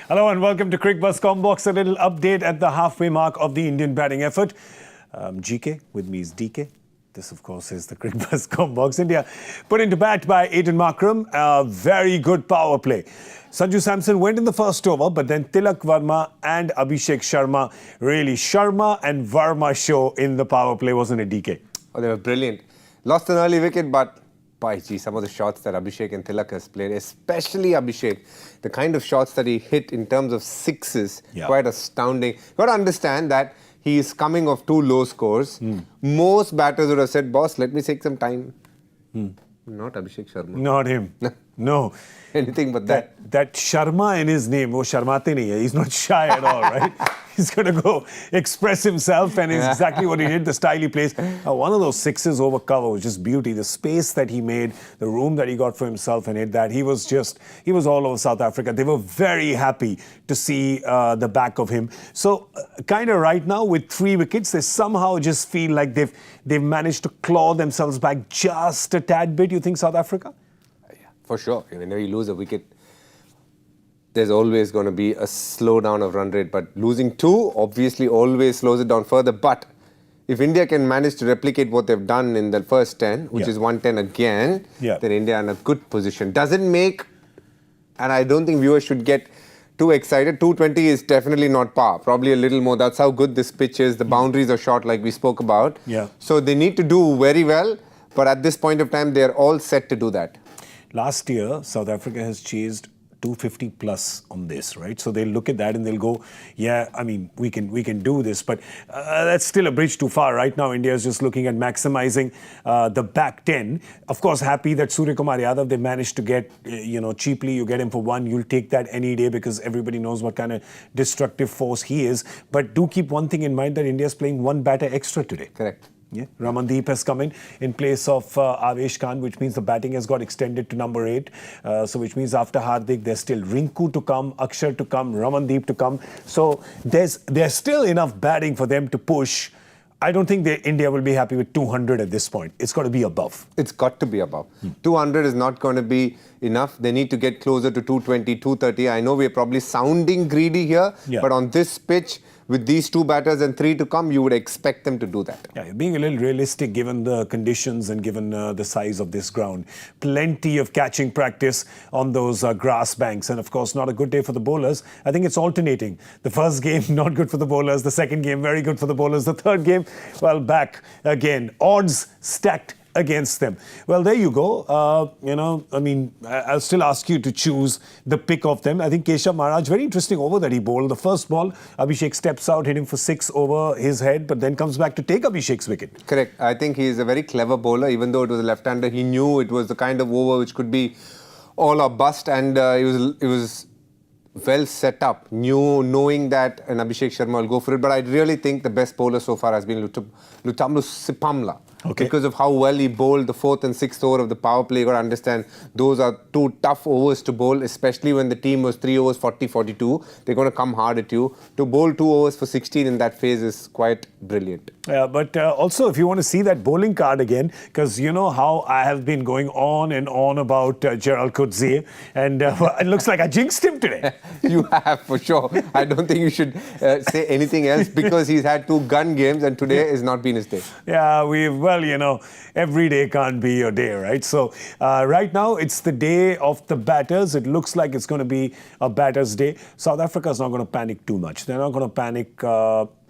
Hello and welcome to Cricbuzz Comm Box. A little update at the halfway mark of the Indian batting effort. GK, with me is DK. This, of course, is the Cricbuzz Comm Box. India put into bat by Aiden Markram. Very good power play. Sanju Samson went in the first over, but then Tilak Varma and Abhishek Sharma, really Sharma and Varma show in the power play, wasn't it, DK? Oh, they were brilliant. Lost an early wicket, but by gee, some of the shots that Abhishek and Tilak has played, especially Abhishek, the kind of shots that he hit in terms of sixes, quite astounding. Got to understand that he is coming off 2 low scores. Most batters would have said, boss, let me take some time. Not Abhishek Sharma. Not him. No. Anything but that. That Sharma in his name, wo Sharmate nahi hai. He's not shy at all, right? He's going to go express himself, and it's exactly what he did, the style he plays. One of those sixes over cover was just beauty. The space that he made, the room that he got for himself and hit that. He was all over South Africa. They were very happy to see the back of him. So kind of right now with 3 wickets, they somehow just feel like they've managed to claw themselves back just a tad bit, you think, South Africa? For sure. Whenever you lose a wicket, there's always going to be a slowdown of run rate. But losing 2 obviously always slows it down further. But if India can manage to replicate what they've done in the first 10, which is 110 again, then India are in a good position. Doesn't make, and I don't think viewers should get too excited. 220 is definitely not par. Probably a little more. That's how good this pitch is. The boundaries are short, like we spoke about. So they need to do very well. But at this point of time, they're all set to do that. Last year, South Africa has chased 250 plus on this, right? So they'll look at that and they'll go, yeah, I mean, we can do this. But that's still a bridge too far. Right now, India is just looking at maximizing the back 10. Of course, happy that Suryakumar Yadav, they managed to get, cheaply. You get him for 1. You'll take that any day because everybody knows what kind of destructive force he is. But do keep one thing in mind, that India is playing 1 batter extra today. Correct. Yeah, Ramandeep has come in place of Avesh Khan, which means the batting has got extended to number 8. So which means after Hardik, there's still Rinku to come, Akshar to come, Ramandeep to come. So there's still enough batting for them to push. I don't think India will be happy with 200 at this point. It's got to be above. It's got to be above. 200 is not going to be enough. They need to get closer to 220, 230. I know we're probably sounding greedy here, but on this pitch, with these 2 batters and 3 to come, you would expect them to do that. Yeah, being a little realistic given the conditions and given the size of this ground. Plenty of catching practice on those grass banks. And of course, not a good day for the bowlers. I think it's alternating. The first game, not good for the bowlers. The second game, very good for the bowlers. The third game, well, back again. Odds stacked against them. Well, there you go. I mean, I'll still ask you to choose the pick of them. I think Keshav Maharaj, very interesting over that he bowled. The first ball, Abhishek steps out, hitting for 6 over his head, but then comes back to take Abhishek's wicket. Correct. I think he's a very clever bowler. Even though it was a left-hander, he knew it was the kind of over which could be all or bust, and it was well set up, knowing that an Abhishek Sharma will go for it. But I really think the best bowler so far has been Lutamlu Sipamla. Because of how well he bowled the 4th and 6th over of the power play. You got to understand, those are 2 tough overs to bowl, especially when the team was 3 overs, 40-42. They're going to come hard at you. To bowl 2 overs for 16 in that phase is quite brilliant. But also, if you want to see that bowling card again, because you know how I have been going on and on about Gerald Coetzee, and it looks like I jinxed him today. You have, for sure. I don't think you should say anything else, because he's had 2 gun games and today has not been his day. Every day can't be your day, right? So right now, it's the day of the batters. It looks like it's going to be a batter's day. South Africa is not going to panic too much. They're not going to panic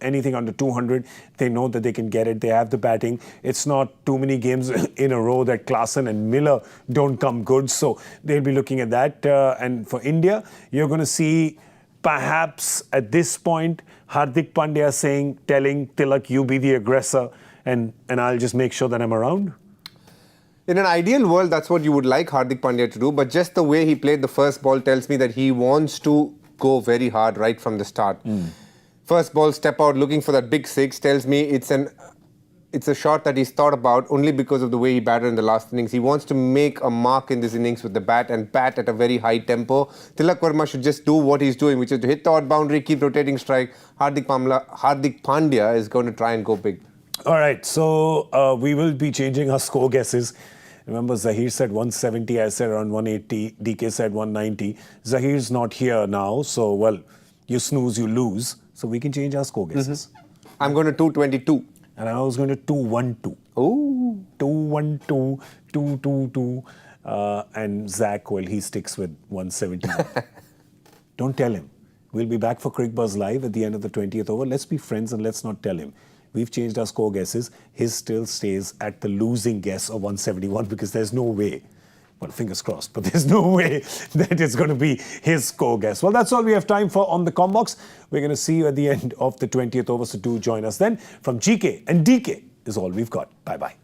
anything under 200. They know that they can get it. They have the batting. It's not too many games in a row that Klaasen and Miller don't come good. So they'll be looking at that. And for India, you're going to see perhaps at this point, Hardik Pandya telling Tilak, you be the aggressor. And I'll just make sure that I'm around? In an ideal world, that's what you would like Hardik Pandya to do. But just the way he played the first ball tells me that he wants to go very hard right from the start. First ball, step out, looking for that big 6, tells me it's a shot that he's thought about only because of the way he batted in the last innings. He wants to make a mark in this innings with the bat and bat at a very high tempo. Tilak Varma should just do what he's doing, which is to hit the odd boundary, keep rotating strike. Hardik Pandya is going to try and go big. All right, so we will be changing our score guesses. Remember, Zahir said 170, I said around 180, DK said 190. Zahir's not here now, so, well, you snooze, you lose. So we can change our score guesses. I'm going to 222. And I was going to 212. Oh. 212, 222. And Zach, well, he sticks with 171. Don't tell him. We'll be back for Cricbuzz Live at the end of the 20th over. Let's be friends and let's not tell him. We've changed our score guesses. His still stays at the losing guess of 171 because there's no way. Well, fingers crossed, but there's no way that it's going to be his score guess. Well, that's all we have time for on the Comm Box. We're going to see you at the end of the 20th over, so do join us then. From GK and DK is all we've got. Bye-bye.